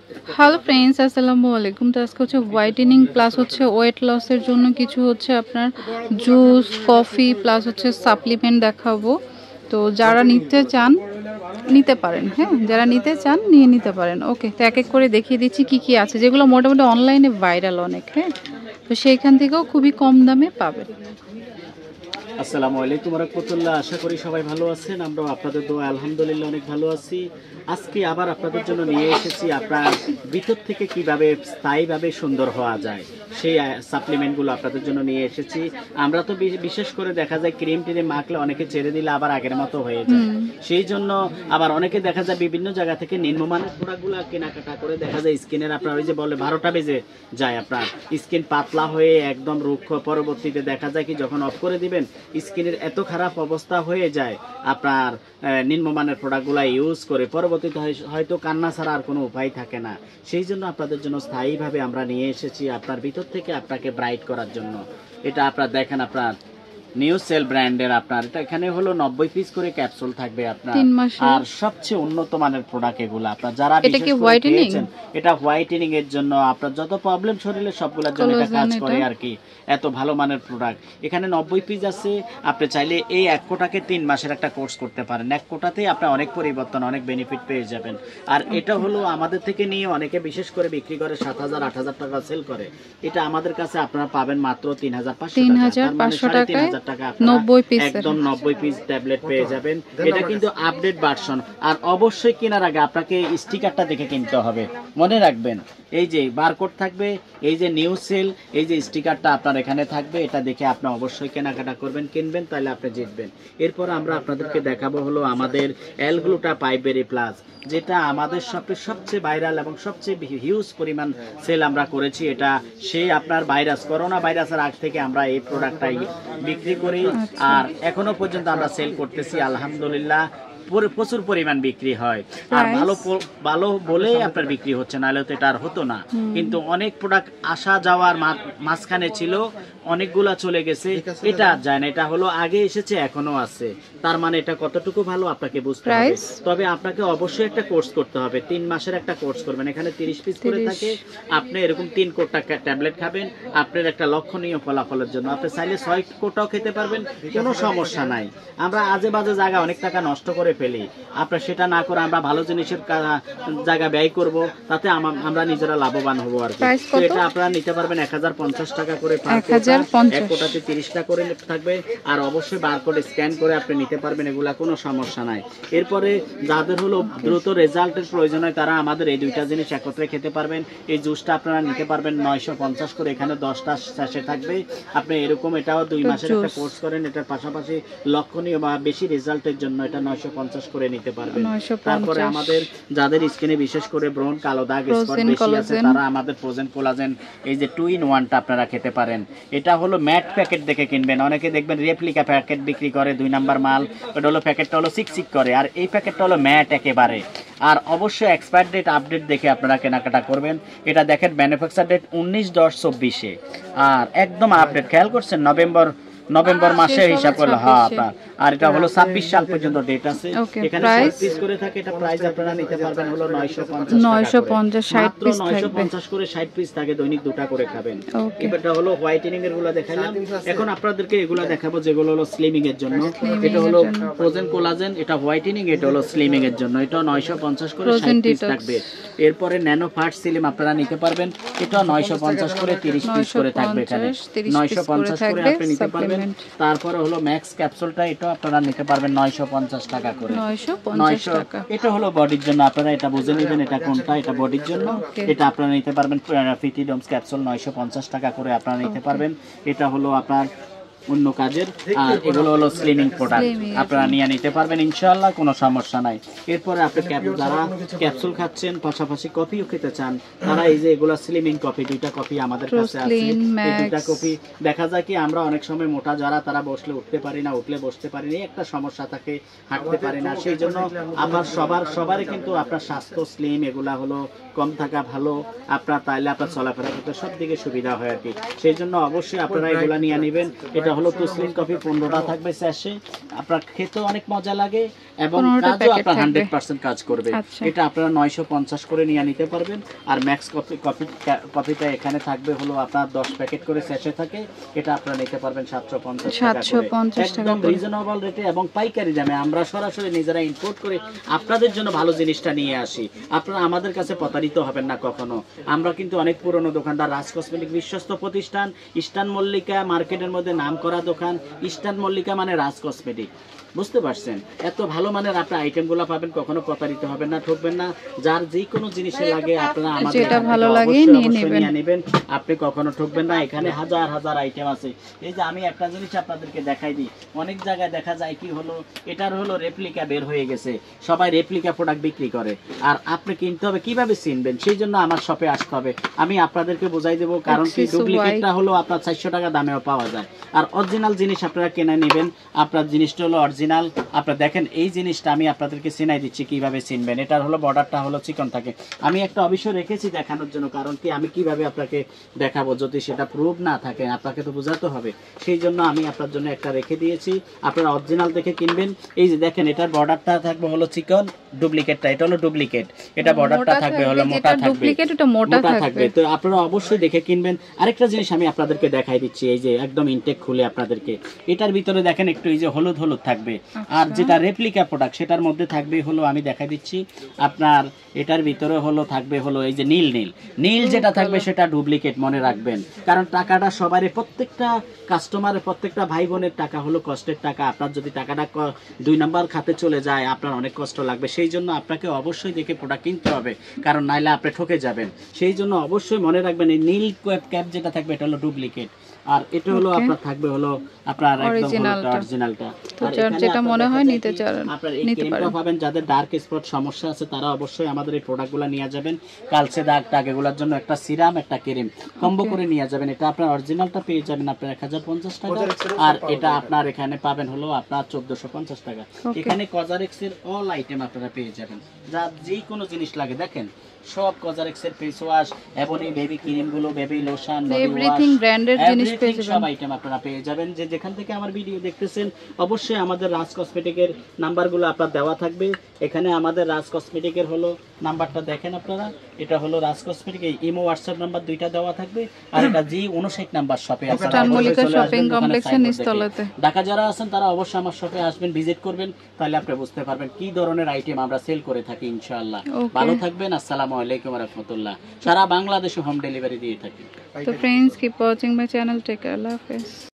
Hello friends, আসসালামু আলাইকুম। তো আজকে হচ্ছে হোয়াইটেনিং প্লাস হচ্ছে ওয়েট লসের জন্য কিছু হচ্ছে আপনার জুস, কফি প্লাস হচ্ছে সাপ্লিমেন্ট দেখাবো। তো যারা নিতে চান নিতে পারেন, হ্যাঁ, যারা নিতে চান নিয়ে নিতে পারেন। ওকে, তো এক এক করে দেখিয়ে দিচ্ছি কি কি আছে, যেগুলো মোটামুটি অনলাইনে ভাইরাল অনেক, হ্যাঁ। তো সেইখান থেকেও খুবই কম দামে পাবেন। আসসালামু আলাইকুম রাহমাতুল্লাহ। আশা করি সবাই ভালো আছেন। আমরাও আপনাদের দোয়া আলহামদুলিল্লাহ অনেক ভালো আছি। আজকে আবার আপনাদের জন্য নিয়ে এসেছি আপনার ভিতর থেকে কিভাবে স্থায়ীভাবে সুন্দর হওয়া যায় সেই সাপ্লিমেন্টগুলো আপনাদের জন্য নিয়ে এসেছি। আমরা তো বিশেষ করে দেখা যায় ক্রিম টিনে মাখলে অনেকে ছেড়ে দিলে আবার আগের মতো হয়ে যায়, সেই জন্য আবার অনেকে দেখা যায় বিভিন্ন জায়গা থেকে নিম্নমানের প্রোডাক্টগুলো কেনাকাটা করে দেখা যায় স্কিনের আপনার ওই যে বলে 12টা বেজে যায়, আপনার স্কিন পাতলা হয়ে একদম রুক্ষ, পরবর্তীতে দেখা যায় কি যখন অফ করে দিবেন স্কিনের এত খারাপ অবস্থা হয়ে যায় আপনার নিম্নমানের প্রোডাক্টগুলো ইউজ করে পরবর্তীতে হয়তো কান্না ছাড়া আর কোনো উপায় থাকে না। সেই জন্য আপনাদের জন্য স্থায়ীভাবে আমরা নিয়ে এসেছি আপনার ভিতর থেকে আপনাকে ব্রাইট করার জন্য। এটা আপনার দেখেন আপনার নিউ সেল ব্র্যান্ডের আপনার এটা এখানে হলো 90 পিস করে ক্যাপসুল থাকবে আপনার, আর সবচেয়ে উন্নত মানের প্রোডাক্ট এগুলো আপনার যারা এটা কি হোয়াইটেনিং, এটা হোয়াইটেনিং এর জন্য আপনার যত প্রবলেম শরীরে সবগুলোর জন্য এটা কাজ করে আর কি। এত ভালো মানের প্রোডাক্ট এখানে 90 পিস আছে। আপনি চাইলে এই এক কোটাকে 3 মাসের একটা কোর্স করতে পারেন। এক কোটাতেই আপনি অনেক পরিবর্তন, অনেক বেনিফিট পেয়ে যাবেন। আর এটা হলো আমাদের থেকে নিয়ে অনেকে বিশেষ করে বিক্রি করে 7,000 8,000 টাকা সেল করে। এটা আমাদের কাছে আপনারা পাবেন মাত্র 3,500 টাকা। 90 পিস একদম 90 পিস ট্যাবলেট পেয়ে যাবেন। এটা কিন্তু আপডেট ভার্সন। আর অবশ্যই কেনার আগে আপনাকে স্টিকারটা দেখে কিনতে হবে, মনে রাখবেন। এই যে বারকোড থাকবে, এই যে নিউ সেল, এই যে স্টিকারটা আপনার এখানে থাকবে, এটা দেখে আপনি অবশ্যই কেনাকাটা করবেন, কিনবেন, তাহলে আপনি জিতবেন। এরপর আমরা আপনাদেরকে দেখাবো হলো আমাদের অ্যালগ্লুটা পাইবেরি প্লাস, যেটা আমাদের সবচেয়ে ভাইরাল এবং সবচেয়ে হিউজ পরিমাণ সেল আমরা করেছি। এটা সেই আপনার করোনা ভাইরাসের আগ থেকে আমরা এই প্রোডাক্টটাই বিক্রি করি, আর এখনো পর্যন্ত আমরা সেল করতেছি আলহামদুলিল্লাহ। প্রচুর পরিমাণ বিক্রি হয়, আর ভালো বলেই আপনার বিক্রি হচ্ছে, নাহলে তো এটা আর হতো না। কিন্তু অনেক প্রোডাক্ট আসা যাওয়ার মাঝখানে ছিল, অনেকগুলা চলে গেছে, এটা আর যায় না। এটা হলো আগে এসেছে এখনো আছে, তার মানে এটা কতটুকু ভালো আপনাকে বুঝতে হবে। তবে আপনাকে অবশ্যই একটা কোর্স করতে হবে, 3 মাসের একটা কোর্স করবেন। এখানে 30 পিস করে থাকে, আপনি এরকম 3 কোটা ট্যাবলেট খাবেন আপনার একটা লক্ষণীয় ফলাফলের জন্য। আপনি চাইলে 6 কোটাও খেতে পারবেন, কোনো সমস্যা নাই। আমরা আজে বাজে জায়গা অনেক টাকা নষ্ট করে ফেলি, আপনার সেটা না করে আমরা ভালো জিনিসের জায়গা ব্যয় করব, তাতে আমরা নিজেরা লাভবান হবো আর কি। তো এটা আপনারা নিতে পারবেন 1050 টাকা করে, এক কোটাতে 30টা করে থাকবে। আর অবশ্যই বারকোড স্ক্যান করে আপনি নিতে পারবেন, এগুলা কোনো সমস্যা নাই। এরপরে যাদের হলো দ্রুত রেজাল্টের প্রয়োজন হয় তারা আমাদের এই দুইটা জিনিস একত্রে খেতে পারবেন। এই জুসটা আপনারা নিতে পারবেন 950 করে, এখানে 10টা স্যাশে থাকবে। আপনি এরকম এটাও 2 মাসের একটা কোর্স করেন, এটার পাশাপাশি লক্ষণীয় বা বেশি রেজাল্টের জন্য এটা 950 করে নিতে পারবেন। তারপরে আমাদের যাদের স্কিনে বিশেষ করে ব্রণ, কালো দাগ, স্পট বেশি আছে, তারা আমাদের ফ্রোজেন কোলাজেন এই যে 2 in 1টা আপনারা খেতে পারেন। এটা হলো ম্যাট প্যাকেট দেখে কিনবেন, অনেকে দেখবেন রেপ্লিকা প্যাকেট বিক্রি করে 2 নাম্বার মাল, ওটা হলো প্যাকেটটা হলো সিক করে, আর এই প্যাকেটটা হলো ম্যাট একেবারে। আর অবশ্যই এক্সপায়ার ডেট আপডেট দেখে আপনারা কেনাকাটা করবেন। এটা দেখেন ম্যানুফ্যাকচার ডেট 19/10/24, আর একদম আপডেট। খেয়াল করছেন নভেম্বর মাসে হিসাব করলে, হ্যাঁ আপনার। আর এটা হলো 26 সাল পর্যন্ত ডেট আছে। এখানে 60 পিস করে থাকে, এটা প্রাইস আপনারা নিতে পারবেন হলো 950 60 পিস থাকবে, 950 করে 60 পিস থাকে, দৈনিক 2টা করে খাবেন। এটা হলো হোয়াইটেনিং এর গুলো দেখাইলাম। এখন আপনাদেরকে এগুলা দেখাবো যেগুলো হলো স্লিমিং এর জন্য। এটা হলো ফ্রোজেন কোলাজেন, এটা হোয়াইটেনিং, এটা হলো স্লিমিং এর জন্য। এটা 950 করে 60 পিস থাকবে। এরপরে ন্যানো ফাট সিলিম আপনারা নিতে পারবেন, এটা 950 করে 30 পিস করে থাকবে, এখানে 950 করে আপনি নিতে পারবেন। তারপরে হলো ম্যাক্স ক্যাপসুলটা, এটা আপনারা নিতে পারবেন 950 টাকা করে, 950 টাকা। এটা হলো বডির জন্য, আপনারা এটা বুঝে নেবেন এটা কোনটা, এটা বডির জন্য। এটা আপনারা নিতে পারবেন ফিটিডমস ক্যাপসুল 950 টাকা করে আপনারা নিতে পারবেন। এটা হলো আপনার অন্য কাজের, আর এগুলো হলো স্লিমিং প্রোডাক্ট, আপনারা নিয়ে নিতে পারবেন ইনশাআল্লাহ, কোনো সমস্যা নাই। এরপরে আপনি যারা ক্যাপসুল খাচ্ছেন পাশাপাশি কফিও খেতে চান, তারা এই যে এগুলো স্লিমিং কফি, 2টা কফি আমাদের কাছে আছে। এই 2টা কফি দেখা যায় কি আমরা অনেক সময় মোটা যারা, তারা বসলে উঠতে পারি না, উঠলে বসতে পারি না, একটা সমস্যা থাকে, হাঁটতে পারি না। সেই জন্য আমার সবারই কিন্তু আপনার স্বাস্থ্য স্লিম এগুলা হলো কম থাকা ভালো, আপনার তাইলে আপনার চলাফেরা করতে সব দিকে সুবিধা হয় আর কি। সেই জন্য অবশ্যই আপনারা এগুলা নিয়ে নেবেন। এটা হলো তুসলিন কফি 15টা থাকবে স্যাশে, আপনার খেতে অনেক মজা লাগে এবং 15টা কাজও প্যাকেট আপনার থাকবে। 100% কাজ করবে। আচ্ছা। এটা আপনারা 950 করে নিয়ে নিতে পারবেন। আর ম্যাক্স কফিটা এখানে থাকবে হলো আপনার 10 প্যাকেট করে স্যাশে থাকে, এটা আপনারা নিতে পারবেন 750 টাকা করে, 750 টাকা একদম করে। রিজনেবল রেটে এবং পাইকারি দামে। আমরা সরাসরি নিজেরা ইম্পোর্ট করে আপনাদের জন্য ভালো জিনিসটা নিয়ে আসি, আপনারা আমাদের কাছে প্রতারিত হবেন না কখনো। আমরা কিন্তু অনেক পুরনো দোকানদার, রাজ কসমেটিক বিশ্বস্ত প্রতিষ্ঠান, ইস্টার্ন মল্লিকা মার্কেটের মধ্যে নামকরা দোকান। ইস্টার্ন মল্লিকা মানে রাজ কসমেটিক, বুঝতে পারছেন? এত ভালো মানের আপনার আইটেমগুলো পাবেন, কখনো প্রতারিত হবেন না, ঠকবেন না। যার যে কোনো জিনিসে লাগে আপনারা আমাদের যেটা এখান ভালো থেকে লাগে অবশ্যই নিয়ে অবশ্যই নেবেন। নিয়ে নেবেন, আপনি কখনো ঠকবেন না। এখানে হাজার হাজার আইটেম আছে। এই যে আমি একটা জিনিস আপনাদেরকে দেখাই দিই, অনেক জায়গায় দেখা যায় কি হলো, এটার হলো রেপ্লিকা বের হয়ে গেছে, সবাই রেপ্লিকা প্রোডাক্ট বিক্রি করে, আর আপনি কিনতে হবে কিভাবে চিনবেন, সেই জন্য আমার শপে আসতে হবে, আমি আপনাদেরকে বোঝাই দেবো। কারণ কি, Axis ডুপ্লিকেটটা white। হলো আপনার 400 টাকা দামেও পাওয়া যায়, আর অরিজিনাল জিনিস আপনারা কিনে নেবেন। আপনার জিনিসটা হলো অরিজিনাল। আপনারা দেখেন এই জিনিসটা আমি আপনাদেরকে চিনাই দিচ্ছি কিভাবে চিনবেন। এটার হলো বর্ডারটা হলো চিকন থাকে, আমি একটা অবশ্য রেখেছি দেখানোর জন্য, কারণ কি আমি কিভাবে আপনাকে দেখাবো, যদি সেটা প্রুফ না থাকে আপনাকে তো বোঝাতে হবে, সেই জন্য আমি আপনার জন্য একটা রেখে দিয়েছি। আপনারা অরিজিনাল দেখে কিনবেন। এই যে দেখেন, এটার বর্ডারটা থাকবে হলো চিকন, ডুপ্লিকেটটা এটা হলো ডুপ্লিকেট, এটা বর্ডারটা থাকবে হলো মোটা থাকবে, ডুপ্লিকেট এটা মোটা থাকবে। তো আপনারা অবশ্যই দেখে কিনবেন। আরেকটা জিনিস আমি আপনাদেরকে দেখাই দিচ্ছি, এই যে একদম ইনটেক খুলে আপনাদেরকে, এটার ভিতরে দেখেন একটু এই যে হলুদ হলুদ থাকবে, আর যেটা রেপ্লিকা প্রোডাক্ট সেটার মধ্যে থাকবে হলো, আমি দেখাই দিচ্ছি আপনার, এটার ভিতরে হলো থাকবে হলো এই যে নীল নীল নীল যেটা থাকবে সেটা ডুপ্লিকেট, মনে রাখবেন। কারণ টাকাটা সবারই, প্রত্যেকটা কাস্টমারের, প্রত্যেকটা ভাই বোনের টাকা হলো কষ্টের টাকা। আপনার যদি টাকাটা 2 নাম্বার খাতে চলে যায় আপনার অনেক কষ্ট লাগবে, সেই জন্য আপনাকে অবশ্যই দেখে প্রোডাক্ট কিনতে হবে, কারণ নাইলে আপনি ঠকে যাবেন। সেই জন্য অবশ্যই মনে রাখবেন, এই নীল ক্যাপ যেটা থাকবে এটা হলো ডুপ্লিকেট, আর এটা হলো আপনার থাকবে হলো আপনার একদম অরিজিনালটা। তো যেটা মনে হয় নিতে চান আপনার এই নিতে ক্রিমটা পারেন। পাবেন, যাদের ডার্ক স্পট সমস্যা আছে তারা অবশ্যই আমাদের এই প্রোডাক্টগুলো নিয়ে যাবেন। কালচে দাগ টাগ এগুলোর জন্য একটা সিরাম, একটা ক্রিম কম্বো করে নিয়ে যাবেন। এটা আপনার অরিজিনালটা পেয়ে যাবেন আপনার 1050 টাকা, আর এটা আপনার এখানে পাবেন হলো আপনার 1450 টাকা। এখানে কজারেক্সের অল আইটেম আপনারা পেয়ে যাবেন, যা যে কোনো জিনিস লাগে দেখেন সব কজারেক্সের ফেস ওয়াশ, এভনি বেবি ক্রিম গুলো, বেবি লোশন, এভরিথিং ব্র্যান্ডেড জিনিস পেয়ে যাবেন, সব আইটেম আপনারা পেয়ে যাবেন। যে যেখান থেকে আমার ভিডিও দেখতেছেন অবশ্যই আমাদের রাজ কসমেটিকের নাম্বারগুলো আপনার দেওয়া থাকবে। এখানে আমাদের রাজ কসমেটিকের হলো নাম্বারটা দেখেন আপনারা, এটা হলো রাজ কসমেটিক, এই ইমো হোয়াটসঅ্যাপ নাম্বার দুইটা দেওয়া থাকবে, আর এটা G59 নাম্বার শপে আছে, ইস্টার্ন মল্লিকা শপিং কমপ্লেক্সের নিচতলাতে। ঢাকা যারা আছেন তারা অবশ্যই আমার শপে আসবেন, ভিজিট করবেন, তাহলে আপনি বুঝতে পারবেন কি ধরনের আইটেম আমরা সেল করে থাকি ইনশাআল্লাহ। ভালো থাকবেন, আসসালামু আলাইকুম ওয়া রাহমাতুল্লাহ। সারা বাংলাদেশে হোম ডেলিভারি দিয়ে থাকি। তো friends, keep watching my channel, take care, Allah হাফেজ।